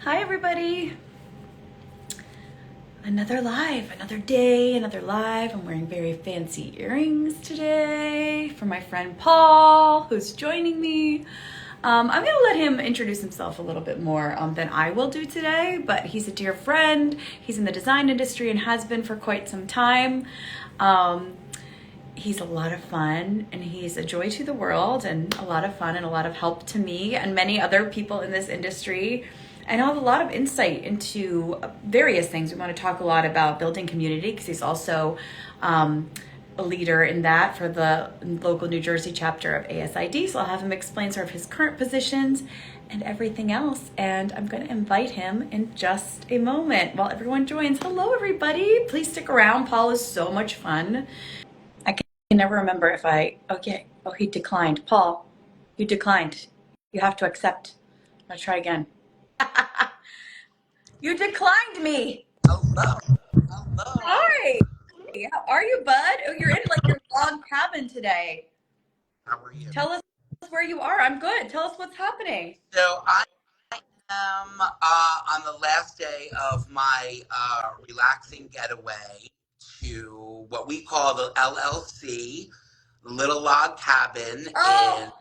Hi everybody! Another live, another day, another live. I'm wearing very fancy earrings today for my friend Paul, who's joining me. I'm gonna let him introduce himself a little bit more than I will do today, but he's a dear friend. He's in the design industry and has been for quite some time. He's a lot of fun and he's a joy to the world and a lot of fun and a lot of help to me and many other people in this industry. And I have a lot of insight into various things. We want to talk a lot about building community because he's also a leader in that for the local New Jersey chapter of ASID. So I'll have him explain sort of his current positions and everything else. And I'm going to invite him in just a moment while everyone joins. Hello, everybody. Please stick around. Paul is so much fun. I can never remember if okay. Oh, he declined. Paul, you declined. You have to accept. I'll try again. You declined me. Hello. Hi. How are you, bud? Oh, you're in like your log cabin today. How are you? Tell us where you are. I'm good. Tell us what's happening. So I am on the last day of my relaxing getaway to what we call the LLC, Little Log Cabin in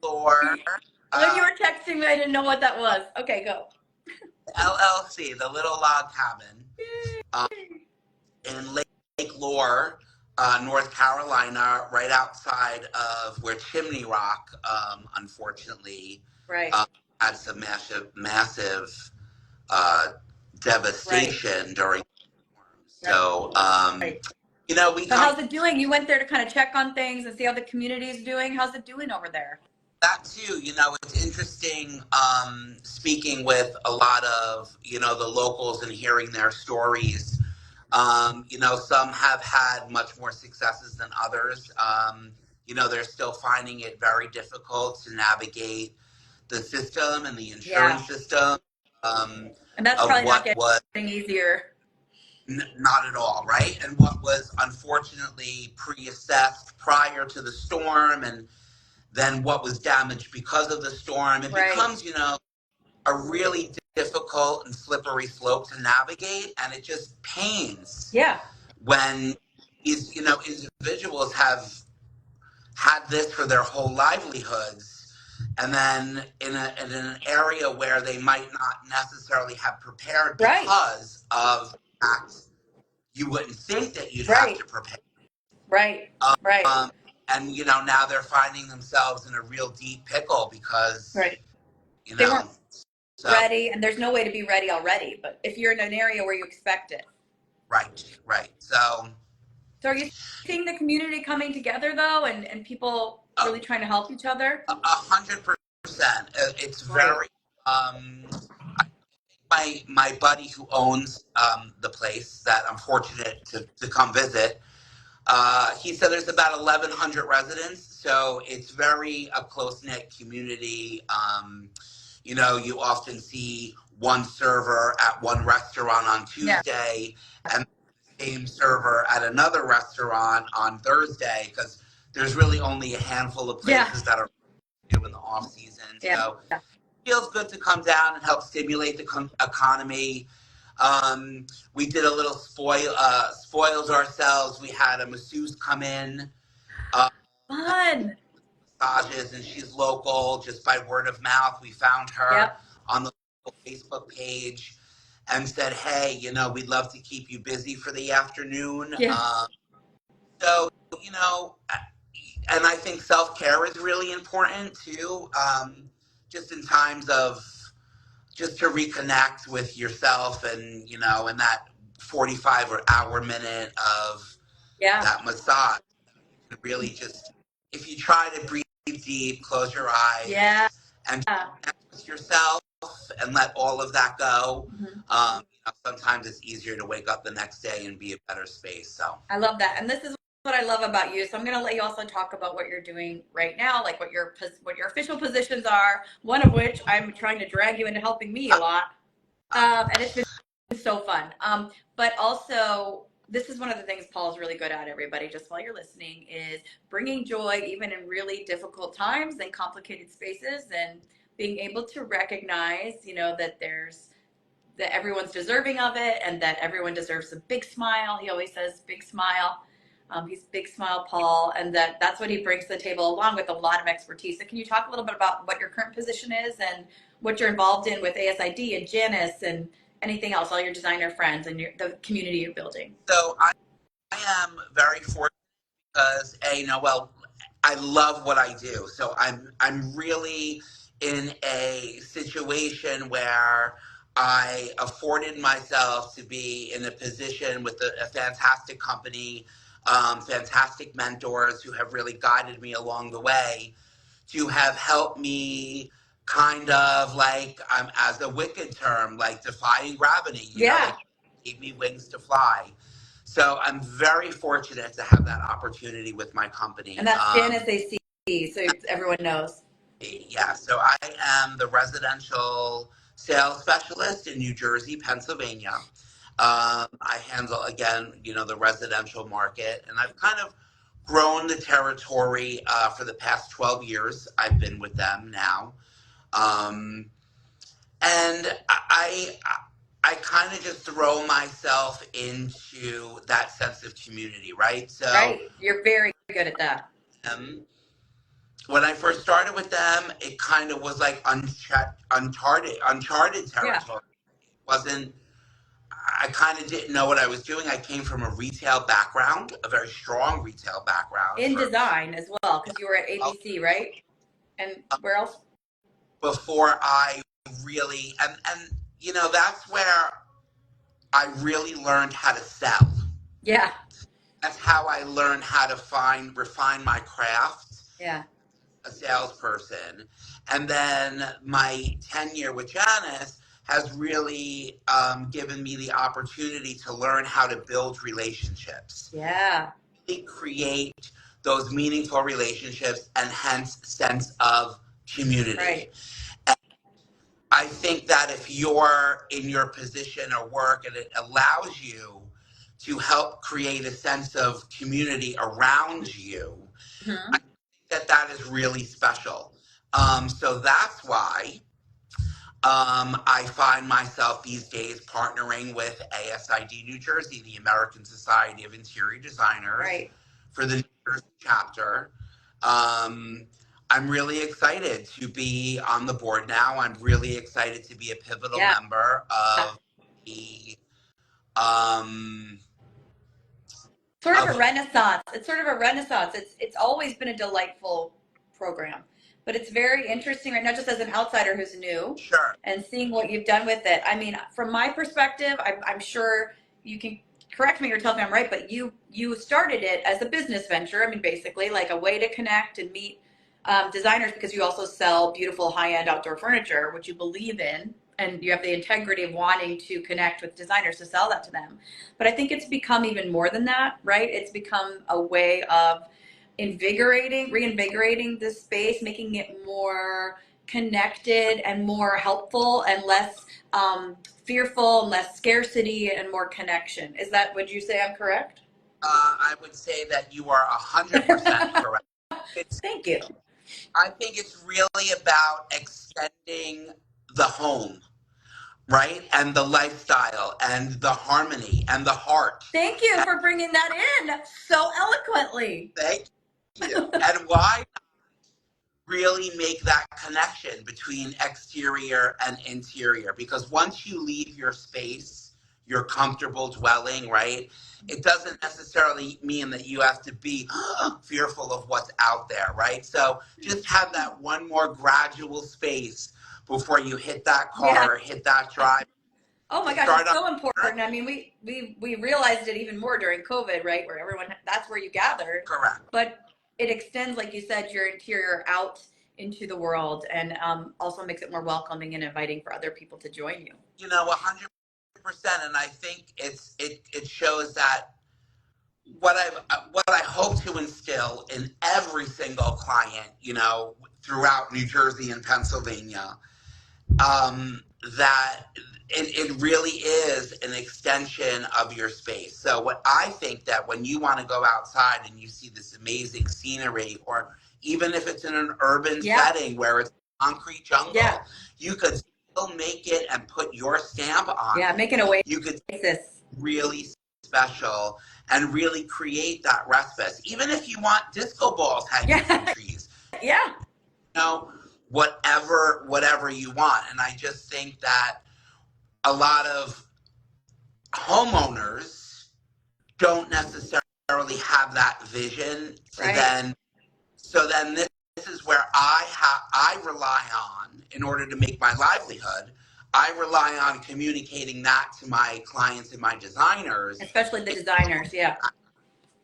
Thor. When you were texting me, I didn't know what that was. Okay, go. LLC, the Little Log Cabin in Lake Lore, North Carolina, right outside of where Chimney Rock, unfortunately, Right. had some massive devastation during the storm. So, you know, So how's it doing? You went there to kind of check on things and see how the community's doing. How's it doing over there? That too, you know, it's interesting speaking with a lot of, you know, the locals and hearing their stories. You know, some have had much more successes than others. You know, they're still finding it very difficult to navigate the system and the insurance system. And that's probably not getting easier. Not at all, right? And what was unfortunately pre-assessed prior to the storm and then what was damaged because of the storm, it becomes, you know, a really difficult and slippery slope to navigate, and it just pains when these, you know, individuals have had this for their whole livelihoods, and then in an area where they might not necessarily have prepared because of the fact you wouldn't think that you'd have to prepare. And, you know, now they're finding themselves in a real deep pickle because, you know, they weren't ready, and there's no way to be ready already. But if you're in an area where you expect it. Right. So are you seeing the community coming together, though, and people really trying to help each other? 100%. It's very, my buddy who owns the place that I'm fortunate to come visit, he said there's about 1,100 residents, so it's very a close-knit community. You know, you often see one server at one restaurant on Tuesday and the same server at another restaurant on Thursday because there's really only a handful of places that are in the off season. So it feels good to come down and help stimulate the economy. We did a little spoils ourselves. We had a masseuse come in. Fun. Massages, and she's local. Just by word of mouth, we found her on the Facebook page and said, hey, you know, we'd love to keep you busy for the afternoon. So, you know, and I think self-care is really important too, just in times of just to reconnect with yourself and, you know, in that 45 or hour minute of that massage, really just, if you try to breathe deep, close your eyes and connect with yourself and let all of that go. You know, sometimes it's easier to wake up the next day and be a better space. So I love that. And this is what I love about you. So I'm going to let you also talk about what you're doing right now, like what your official positions are, one of which I'm trying to drag you into helping me a lot. And it's been so fun. But also, this is one of the things Paul's really good at, everybody, just while you're listening, is bringing joy even in really difficult times and complicated spaces. And being able to recognize, that everyone's deserving of it and that everyone deserves a big smile. He always says big smile. He's Big Smile Paul, and that's what he brings to the table, along with a lot of expertise. So can you talk a little bit about what your current position is and what you're involved in with ASID and Janus and anything else, all your designer friends and the community you're building? So I am very fortunate because I love what I do. So I'm really in a situation where I afforded myself to be in a position with a fantastic company, fantastic mentors who have really guided me along the way, to have helped me kind of like, as a wicked term, like defying gravity, like gave me wings to fly. So I'm very fortunate to have that opportunity with my company. And that's Janus AC, so everyone knows. Yeah, so I am the residential sales specialist in New Jersey, Pennsylvania. I handle, again, the residential market, and I've kind of grown the territory for the past 12 years. I've been with them now. And I kind of just throw myself into that sense of community, right? So right, you're very good at that. When I first started with them, it kind of was like uncharted territory. It wasn't. I kind of didn't know what I was doing. I came from a retail background, a very strong retail background. In design as well, because you were at ABC, right? And where else? Before I really, and that's where I really learned how to sell. Yeah. That's how I learned how to refine my craft. Yeah. A salesperson. And then my tenure with Janus has really given me the opportunity to learn how to build relationships. Yeah. Really create those meaningful relationships and hence sense of community. Right. And I think that if you're in your position or work and it allows you to help create a sense of community around you, I think that is really special. So that's why I find myself these days partnering with ASID New Jersey, the American Society of Interior Designers, for the New Jersey chapter. I'm really excited to be on the board now. I'm really excited to be a pivotal member of the sort of a renaissance. It's sort of a renaissance. It's always been a delightful program, but it's very interesting right now, just as an outsider who's new, and seeing what you've done with it. I mean, from my perspective, I'm sure you can correct me or tell me I'm right, but you started it as a business venture. I mean, basically like a way to connect and meet designers, because you also sell beautiful high-end outdoor furniture, which you believe in, and you have the integrity of wanting to connect with designers to sell that to them. But I think it's become even more than that, right? It's become a way of reinvigorating this space, making it more connected and more helpful and less fearful, less scarcity and more connection. Would you say I'm correct? I would say that you are 100% correct. Thank you. I think it's really about extending the home, right? And the lifestyle and the harmony and the heart. Thank you for bringing that in so eloquently. Thank you. And why not really make that connection between exterior and interior? Because once you leave your space, your comfortable dwelling, right? It doesn't necessarily mean that you have to be fearful of what's out there, right? So just have that one more gradual space before you hit that car, hit that drive. Oh my gosh, it's so important. I mean, we realized it even more during COVID, right? Where that's where you gathered. Correct. But it extends, like you said, your interior out into the world, and also makes it more welcoming and inviting for other people to join you. 100%. And I think it shows that what I hope to instill in every single client, throughout New Jersey and Pennsylvania, that it really is an extension of your space. So what I think that when you want to go outside and you see this amazing scenery, or even if it's in an urban setting where it's concrete jungle. Yeah. You could still make it and put your stamp on it. Make it a oasis. You could really special and really create that respite. Even if you want disco balls hanging from trees. Yeah. You know, whatever you want. And I just think that a lot of homeowners don't necessarily have that vision to then. So then this is where I rely on, in order to make my livelihood, I rely on communicating that to my clients and my designers. Especially the designers, yeah.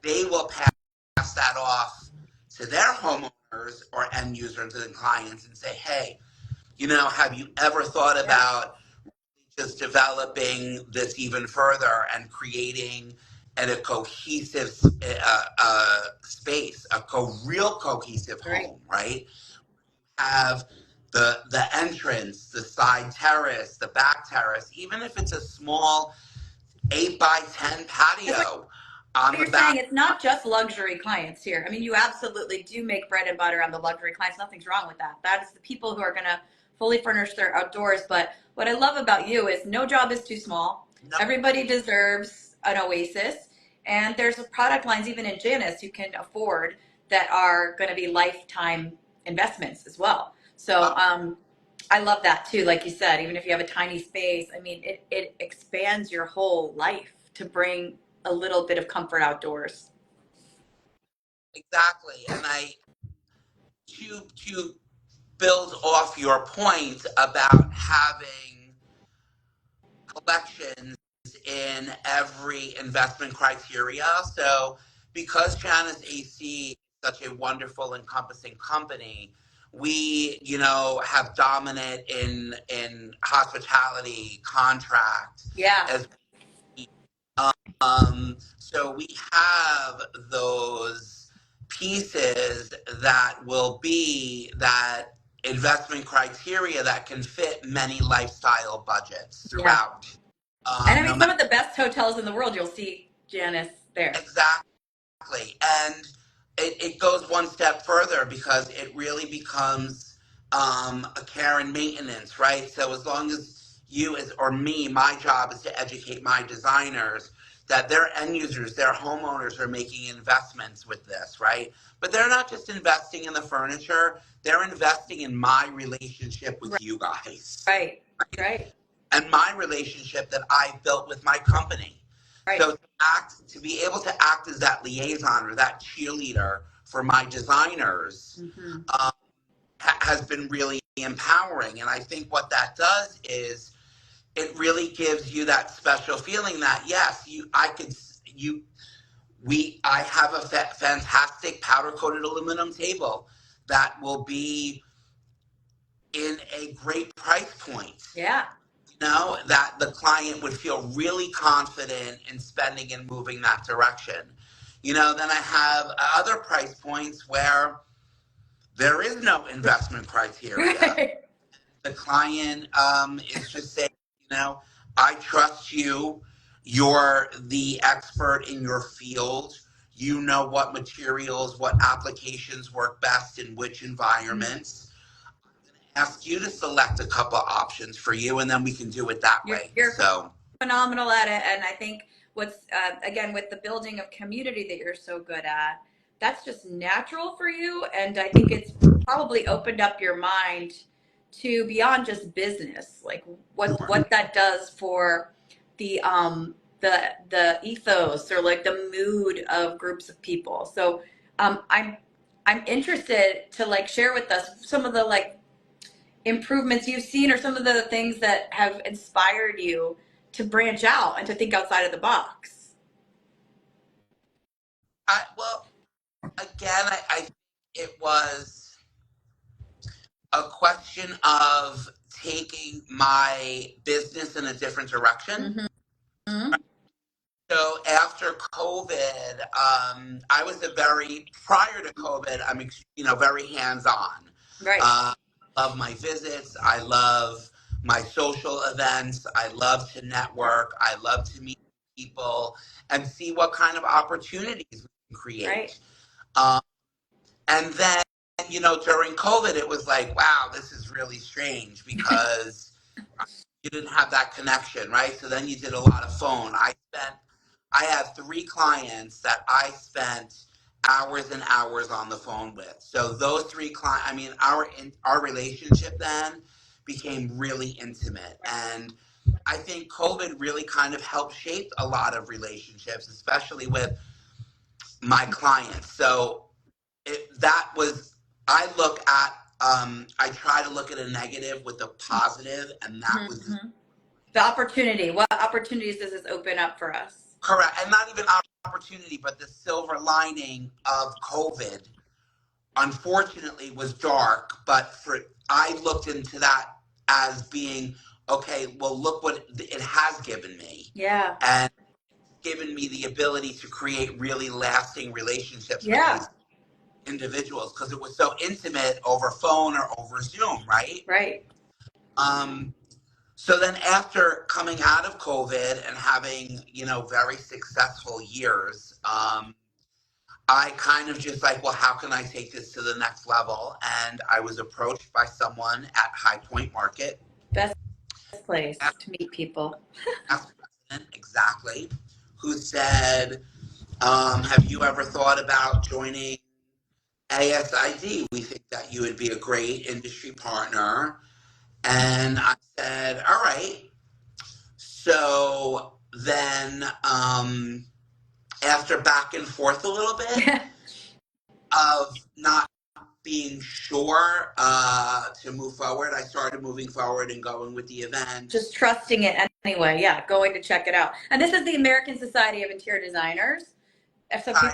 They will pass that off to their homeowners or end users and clients and say, hey, you know, have you ever thought about just developing this even further and creating a cohesive space, real cohesive home, right? Have the entrance, the side terrace, the back terrace, even if it's a small 8x10 patio. You're saying it's not just luxury clients here. I mean, you absolutely do make bread and butter on the luxury clients. Nothing's wrong with that. That is the people who are going to fully furnish their outdoors. But what I love about you is no job is too small. No. Everybody deserves an oasis. And there's product lines, even in Janus, you can afford that are going to be lifetime investments as well. So I love that too. Like you said, even if you have a tiny space, I mean, it expands your whole life to bring a little bit of comfort outdoors. Exactly. And to build off your point about having collections in every investment criteria. So because Janus AC is such a wonderful encompassing company, we, you know, have dominant in hospitality, contract. Yeah. So we have those pieces that will be that investment criteria that can fit many lifestyle budgets throughout. And I mean, some of the best hotels in the world, you'll see Janus there. Exactly. And it goes one step further because it really becomes a care and maintenance, right? So as long as you or me, my job is to educate my designers that their end users, their homeowners are making investments with this, right? But they're not just investing in the furniture, they're investing in my relationship with you guys. Right. And my relationship that I've built with my company. Right. So to be able to act as that liaison or that cheerleader for my designers has been really empowering. And I think what that does is it really gives you that special feeling that, yes, I have a fantastic powder-coated aluminum table that will be in a great price point. Yeah. You know, that the client would feel really confident in spending and moving that direction. You know, then I have other price points where there is no investment criteria. Right. The client is just saying, you know, I trust you. You're the expert in your field. You know what materials, what applications work best in which environments. Ask you to select a couple of options for you, and then we can do it that way. You're so phenomenal at it, and I think what's again with the building of community that you're so good at, that's just natural for you, and I think it's probably opened up your mind to beyond just business, like what that does for the ethos or like the mood of groups of people. So I'm interested to like share with us some of the like improvements you've seen or some of the things that have inspired you to branch out and to think outside of the box. Well, again, I think it was a question of taking my business in a different direction. Mm-hmm. So after COVID, I was prior to COVID, I'm, you know, very hands-on. Right. Love my visits. I love my social events. I love to network. I love to meet people and see what kind of opportunities we can create. Right. And then you know, during COVID, it was like, wow, this is really strange because you didn't have that connection, right? So then you did a lot of phone. I had 3 clients that I spent hours and hours on the phone with. So those 3 clients, I mean, our relationship then became really intimate. And I think COVID really kind of helped shape a lot of relationships, especially with my clients. So that was, I try to look at a negative with a positive, and that was the opportunity. What opportunities does this open up for us? correct. And not even opportunity, but the silver lining of COVID, unfortunately, was dark. But I looked into that as being, okay, well, look what it has given me. Yeah. And given me the ability to create really lasting relationships with these individuals, because it was so intimate over phone or over Zoom, right? Right. So then after coming out of COVID and having, you know, very successful years, I kind of just like, well, how can I take this to the next level? And I was approached by someone at High Point Market. Best place to meet people. President, exactly. Who said, have you ever thought about joining ASID? We think that you would be a great industry partner. And I said, all right. So then after back and forth a little bit of not being sure to move forward, I started moving forward and going with the event. Just trusting it anyway. Yeah, going to check it out. And this is the American Society of Interior Designers.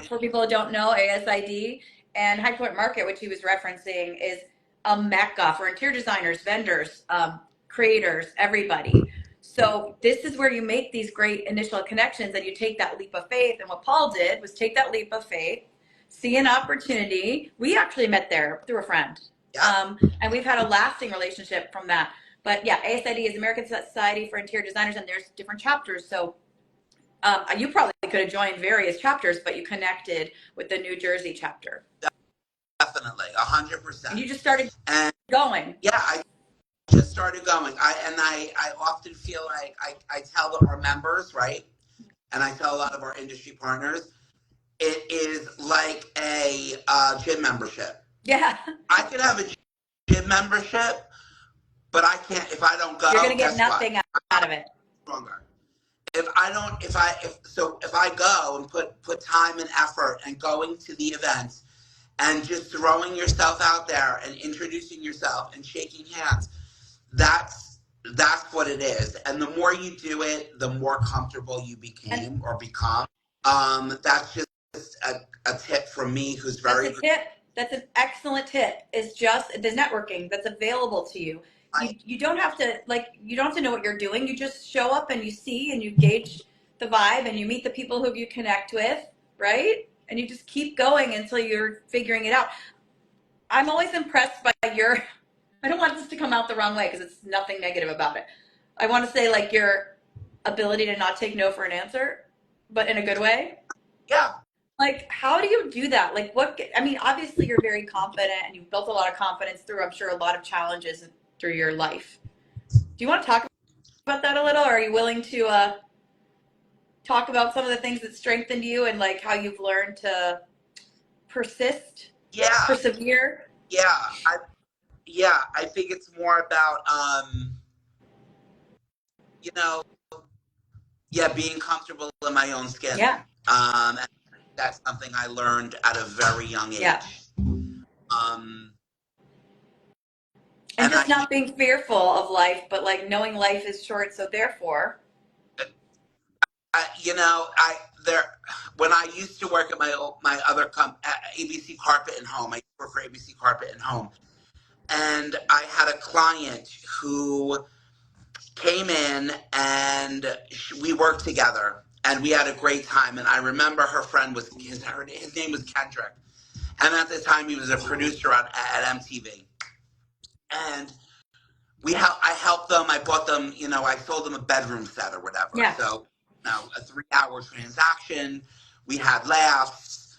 For people who don't know, ASID and High Point Market, which he was referencing, is a mecca for interior designers, vendors, creators, everybody. So this is where you make these great initial connections and you take that leap of faith. And what Paul did was take that leap of faith, see an opportunity. We actually met there through a friend. Yeah. And we've had a lasting relationship from that. But yeah, ASID is American Society for Interior Designers, and there's different chapters. So you probably could have joined various chapters, but you connected with the New Jersey chapter. Definitely, 100%. And you just started going. Yeah, I just started going. I often feel like I tell our members, right? And I tell a lot of our industry partners, it is like a gym membership. Yeah. I could have a gym membership, but I can't, if I don't go, you're going to get nothing out of it. Stronger. If I go and put time and effort and going to the events and just throwing yourself out there and introducing yourself and shaking hands, that's what it is. And the more you do it, the more comfortable you become. That's just a tip from me, who's very. That's a tip. That's an excellent tip. Is just the networking that's available to you. You don't have to know what you're doing. You just show up and you see and you gauge the vibe and you meet the people who you connect with, right? And you just keep going until you're figuring it out. I'm always impressed by I don't want this to come out the wrong way because it's nothing negative about it. I want to say like your ability to not take no for an answer, but in a good way. Yeah. Like, how do you do that? Like, obviously you're very confident and you've built a lot of confidence through, I'm sure, a lot of challenges through your life. Do you want to talk about that a little? Or are you willing to talk about some of the things that strengthened you and like how you've learned to persist? Yeah. Persevere? Yeah. I think it's more about, being comfortable in my own skin. Yeah. And that's something I learned at a very young age. Yeah. And just not being fearful of life, but like knowing life is short, so therefore. When I used to work at my other ABC Carpet and Home, I used to work for ABC Carpet and Home, and I had a client who came in and we worked together and we had a great time. And I remember her friend his name was Kendrick, and at the time he was a producer at MTV. And I helped them. I bought them, I sold them a bedroom set or whatever. Yeah. So, a 3-hour transaction. We had laughs,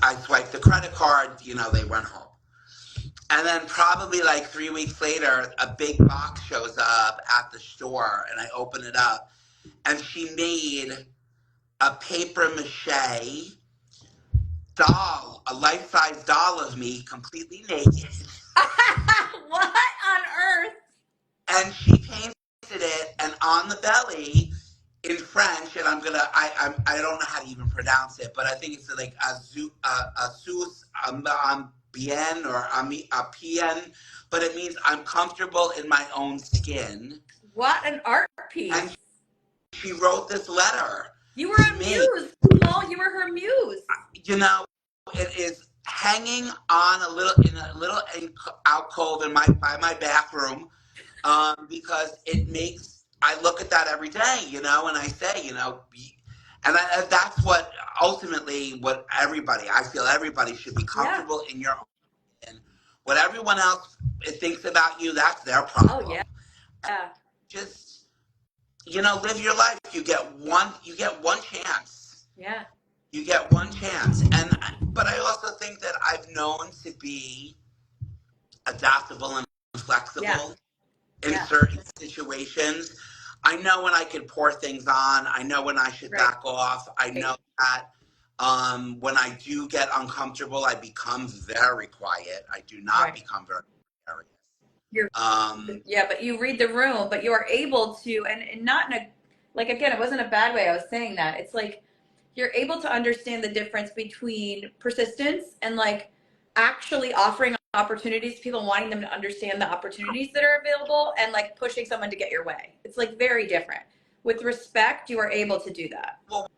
I swiped the credit card, you know, they went home. And then probably like 3 weeks later, a big box shows up at the store, and I open it up, and she made a paper mache doll, a life-size doll of me, completely naked. What on earth? And she painted it, and on the belly, in French, and I don't know how to even pronounce it, but I think it's like sus bien or a bien, but it means I'm comfortable in my own skin. What an art piece! And she wrote this letter. You were a muse, Paul. You were her muse. You know, it is hanging on a little alcove by my bathroom, because it makes, I look at that every day, you know, and I say, you know, and that's what ultimately what I feel everybody should be comfortable in your own skin. What everyone else thinks about you, that's their problem. Oh yeah. Just, you know, live your life. You get one chance. Yeah. You get one chance. But I also think that I've known to be adaptable and flexible in certain situations. I know when I can pour things on. I know when I should back off. I know that when I do get uncomfortable, I become very quiet. I do not become very serious. Yeah, but you read the room, but you are able to, and not in a, like, again, it wasn't a bad way I was saying that. It's like you're able to understand the difference between persistence and like actually offering opportunities to people, wanting them to understand the opportunities that are available, and like pushing someone to get your way. It's like very different. With respect, you are able to do that. Well,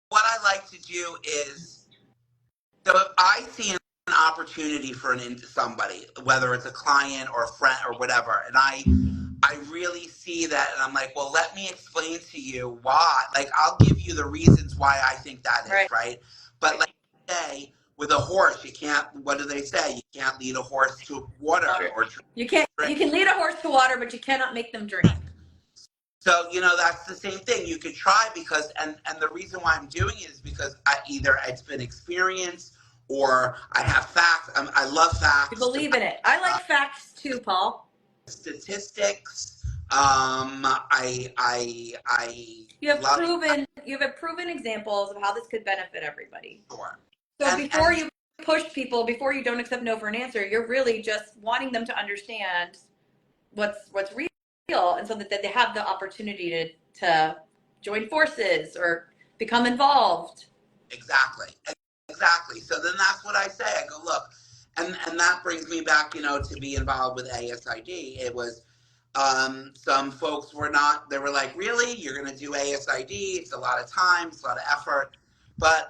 what I like to do is, so if I see an opportunity for somebody, whether it's a client or a friend or whatever, and I really see that, and I'm like, well, let me explain to you why. Like, I'll give you the reasons why I think that is right. But like, say with a horse, you can't. What do they say? You can't lead a horse to water or you can't. Drink. You can lead a horse to water, but you cannot make them drink. So, you know, that's the same thing. You could try, because, and the reason why I'm doing it is because either it's been experience or I have facts. I love facts. You believe in it. I like facts too, Paul. Statistics. You have proven examples of how this could benefit everyody. Sure. So before you push people, before you don't accept no for an answer, you're really just wanting them to understand what's real, and so that they have the opportunity to join forces or become involved. Exactly. So then that's what I say. I go, look, and that brings me back, you know, to be involved with ASID. It was some folks were not, they were like, really? You're going to do ASID? It's a lot of time, it's a lot of effort. But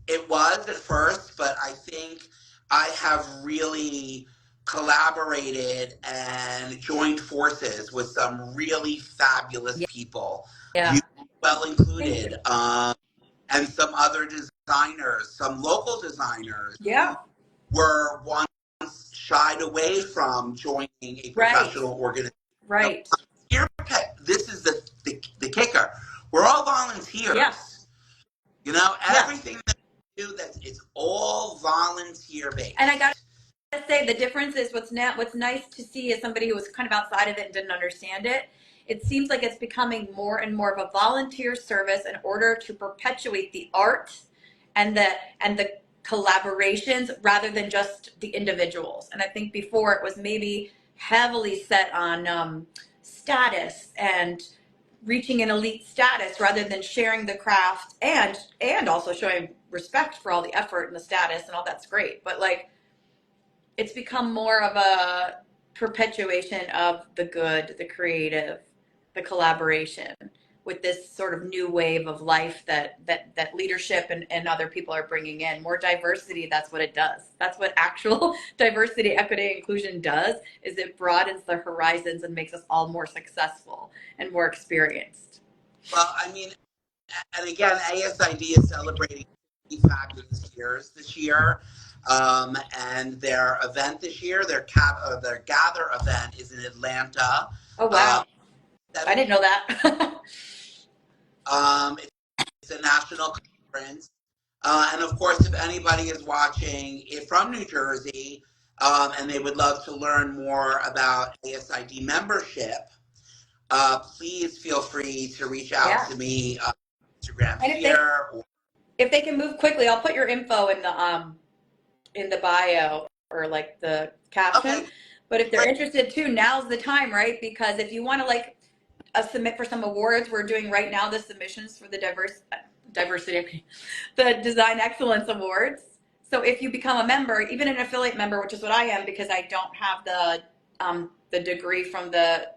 it was at first, but I think I have really collaborated and joined forces with some really fabulous people. Yeah. You well included. And some other designers, some local designers. Yeah. Were once shied away from joining a professional organization. Right. This is the kicker. We're all volunteers. Yeah. You know, everything that we do, it's all volunteer based. And I got to say, the difference is what's nice to see as somebody who was kind of outside of it and didn't understand it. It seems like it's becoming more and more of a volunteer service in order to perpetuate the art and the collaborations rather than just the individuals. And I think before it was maybe heavily set on status and reaching an elite status rather than sharing the craft and also showing respect for all the effort and the status and all that's great. But like, it's become more of a perpetuation of the good, the creative, the collaboration with this sort of new wave of life that leadership and other people are bringing in. More diversity, that's what it does. That's what actual diversity, equity, inclusion does, is it broadens the horizons and makes us all more successful and more experienced. Well, I mean, and again, ASID is celebrating 50 fabulous years this year. And their event this year, their Gather event is in Atlanta. Oh, wow. I didn't know that. It's a national conference. And of course, if anybody is watching from New Jersey and they would love to learn more about ASID membership, please feel free to reach out to me on Instagram and here. If they can move quickly, I'll put your info in the bio or like the caption. Okay. But if they're interested too, now's the time, right? Because if you want to like submit for some awards, we're doing right now the submissions for the diversity, the Design Excellence Awards. So if you become a member, even an affiliate member, which is what I am, because I don't have the degree from the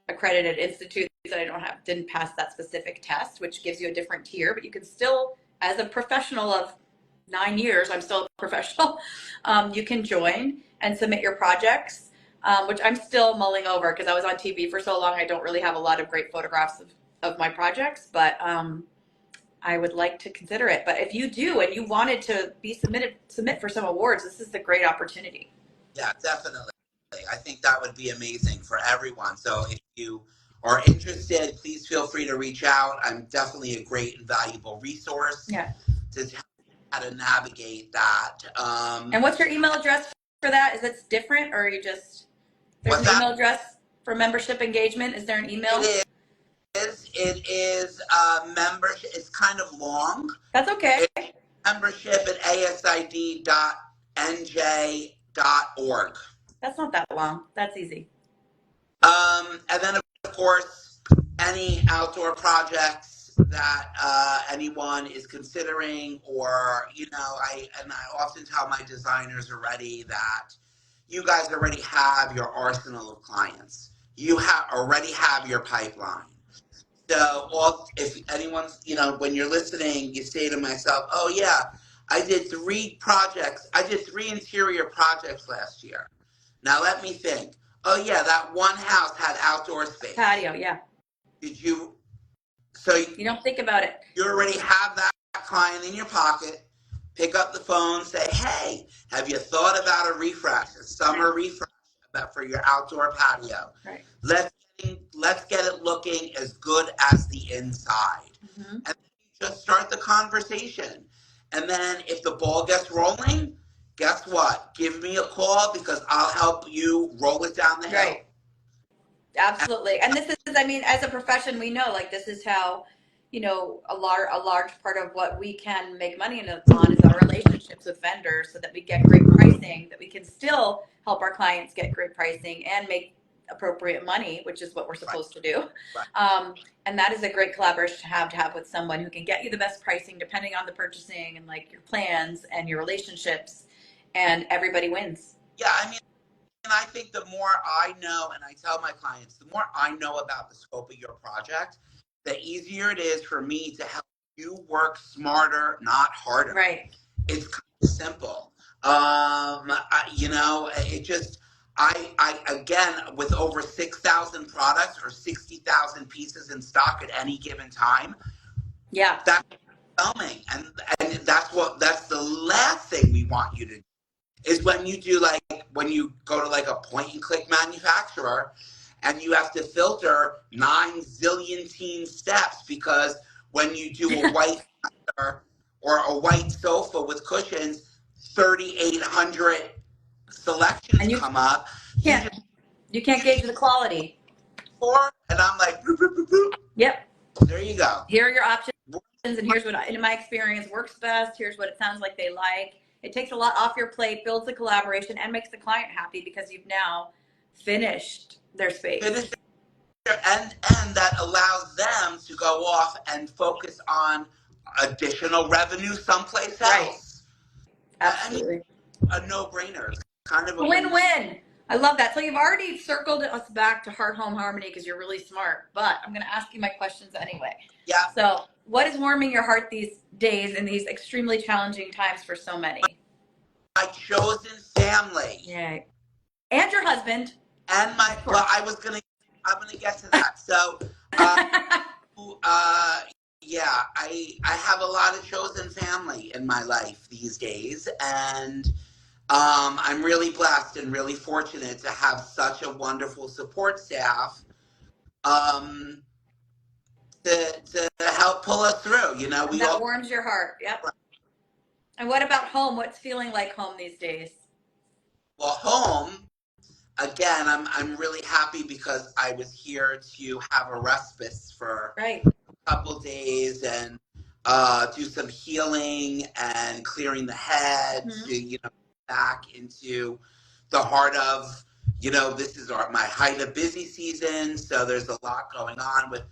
accredited institute, that I didn't pass that specific test, which gives you a different tier, but you can still, as a professional of 9 years, I'm still a professional, you can join and submit your projects, which I'm still mulling over because I was on TV for so long. I don't really have a lot of great photographs of my projects, but I would like to consider it. But if you do and you wanted to be submit for some awards, this is the great opportunity. Yeah, definitely. I think that would be amazing for everyone. So if you are interested, please feel free to reach out. I'm definitely a great and valuable resource to tell you how to navigate that. And what's your email address for that? Is it different, or are you just, there's an email address for membership engagement? Is there an email? It is membership. It's kind of long. That's okay. It's membership at asid.nj.org. That's not that long. That's easy. And then, of course, any outdoor projects that anyone is considering, or, you know, I often tell my designers already that you guys already have your arsenal of clients. You already have your pipeline. So if anyone's, you know, when you're listening, you say to myself, oh, yeah, I did 3 projects. I did 3 interior projects last year. Now let me think. Oh, yeah, that one house had outdoor space. Patio, yeah. Did you? So you don't think about it. You already have that client in your pocket. Pick up the phone, say, hey, have you thought about a refresh, a summer refresh for your outdoor patio? Right. Let's get it looking as good as the inside. Mm-hmm. And then you just start the conversation. And then if the ball gets rolling, guess what? Give me a call because I'll help you roll it down the hill. Right. Absolutely. And this is, I mean, as a profession, we know, like, this is how, you know, a large part of what we can make money on is our relationships with vendors, so that we get great pricing, that we can still help our clients get great pricing and make appropriate money, which is what we're supposed to do. Right. And that is a great collaboration to have with someone who can get you the best pricing depending on the purchasing and like your plans and your relationships, and everybody wins. Yeah, I mean, and I think the more I know, and I tell my clients, the more I know about the scope of your project, the easier it is for me to help you work smarter, not harder. Right. It's kind of simple. You know, it just, I again, with over 6,000 products or 60,000 pieces in stock at any given time. Yeah. That's overwhelming. And that's the last thing we want you to do. Is when you do, like, when you go to like a point and click manufacturer and you have to filter 9 zillion steps, because when you do a white or a white sofa with cushions, 3,800 selections and come up. You can't gauge the quality. And I'm like, boop, boop, boop, boop. Yep. There you go. Here are your options, and here's what, in my experience, works best. Here's what it sounds like they like. It takes a lot off your plate, builds the collaboration, and makes the client happy because you've now finished their space. And that allows them to go off and focus on additional revenue someplace else. Right. Absolutely. I mean, a no-brainer. It's kind of a win-win. I love that. So you've already circled us back to heart-home-harmony because you're really smart, but I'm going to ask you my questions anyway. Yeah. So what is warming your heart these days in these extremely challenging times for so many? My chosen family. Yay. And your husband. And I'm going to get to that. So, yeah, I have a lot of chosen family in my life these days, and I'm really blessed and really fortunate to have such a wonderful support staff to help pull us through. You know, that warms your heart. Yep. And what about home? What's feeling like home these days? Well, home, again, I'm really happy because I was here to have a respite for Right. a couple days and do some healing and clearing the head Mm-hmm. to, back into the heart of, this is my height of busy season. So there's a lot going on with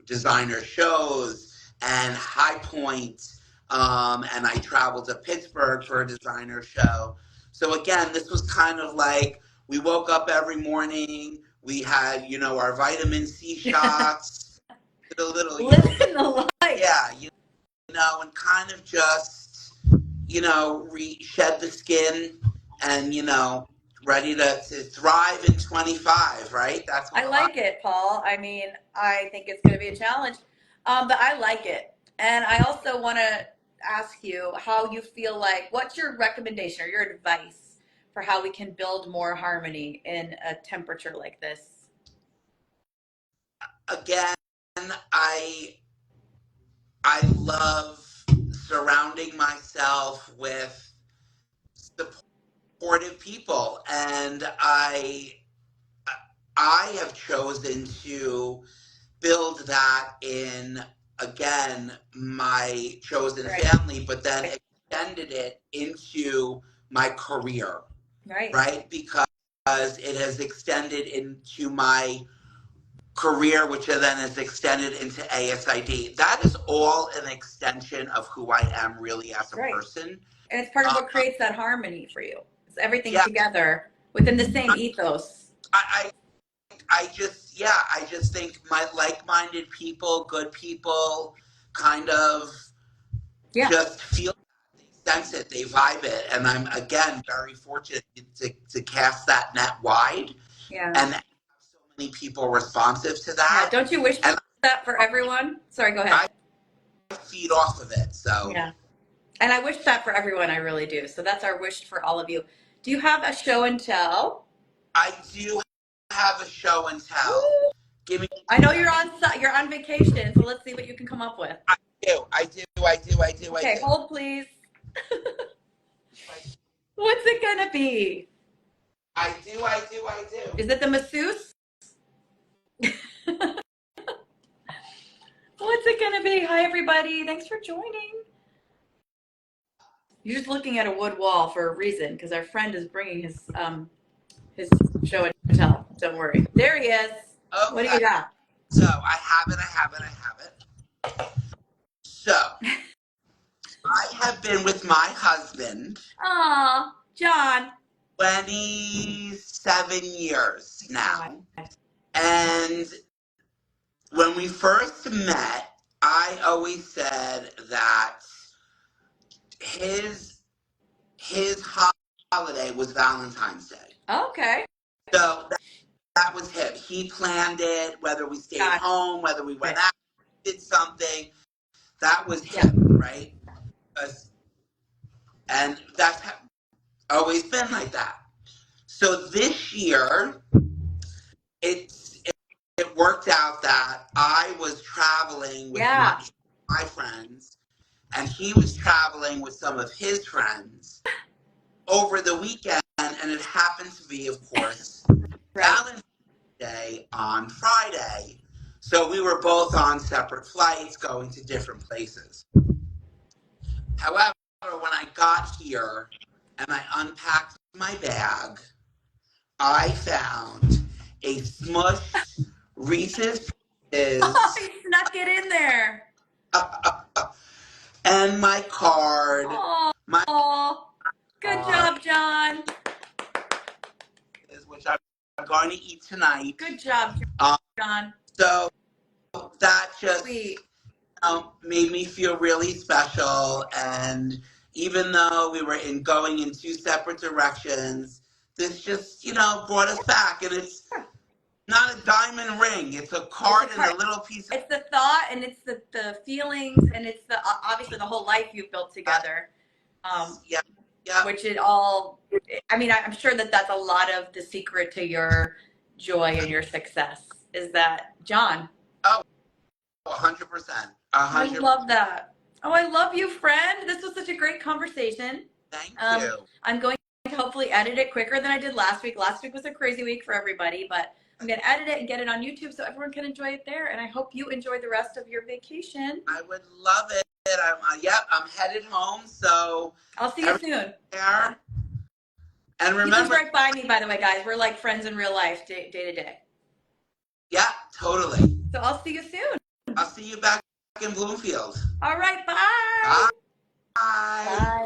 designer shows and High Point. And I traveled to Pittsburgh for a designer show. So again, this was kind of like we woke up every morning. We had, our vitamin C shots, did a little, Living the life. yeah, and kind of just, shed the skin and, ready to thrive in 25, right? That's what I like it, Paul. I mean, I think it's going to be a challenge, but I like it. And I also want to ask you how you feel like, what's your recommendation or your advice for how we can build more harmony in a temperature like this? again, I I love surrounding myself with supportive people, and I have chosen to build that in, again, my chosen Right. family, but then extended it into my career, right? Because it has extended into my career, which then is extended into ASID. That is all an extension of who I am really as a person. And it's part of what creates that harmony for you. It's everything Yeah, together within the same ethos. I just think my like-minded people, good people, kind of just feel it, they sense it, they vibe it, and I'm again very fortunate to cast that net wide, and have so many people responsive to that. Yeah. Don't you wish that for everyone? Sorry, go ahead. I feed off of it, so yeah. And I wish that for everyone. I really do. So that's our wish for all of you. Do you have a show and tell? I do have a show and tell. Woo! Give me. I know you're on vacation, so let's see what you can come up with. I do. Okay, hold please. What's it gonna be? I do. Is it the masseuse? What's it gonna be? Hi everybody. Thanks for joining. You're just looking at a wood wall for a reason, because our friend is bringing his show and tell. Don't worry. There he is. Okay. What do you got? So I have it. So I have been with my husband. Aw, John. 27 years now. And when we first met, I always said that his holiday was Valentine's Day. Okay. So that was him. He planned it, whether we stayed home, whether we went out, did something. That was him, right? And that's always been like that. So this year, it worked out that I was traveling with my friends, and he was traveling with some of his friends over the weekend, and it happened to be, of course, Valentine's Day on Friday. So we were both on separate flights going to different places. However, when I got here and I unpacked my bag, I found a smushed Reese's Pieces. Oh, he snuck it in there. And my card. Oh, good job, John. Which I'm going to eat tonight. Good job, John. So that just made me feel really special. And even though we were going in two separate directions, this just, brought us back. And it's not a diamond ring. It's a card and a little piece of... It's the thought, and it's the feelings, and it's the obviously the whole life you've built together. Which it all... I mean, I'm sure that's a lot of the secret to your joy and your success. Is that, John? Oh, 100%. 100%. I love that. Oh, I love you, friend. This was such a great conversation. Thank you. I'm going to hopefully edit it quicker than I did last week. Last week was a crazy week for everybody, but I'm going to edit it and get it on YouTube so everyone can enjoy it there. And I hope you enjoy the rest of your vacation. I would love it. I'm headed home, so I'll see you soon. There. And remember, he lives right by me, by the way, guys. We're like friends in real life, day to day. Yeah, totally. So I'll see you soon. I'll see you back in Bloomfield. All right, bye. Bye. Bye.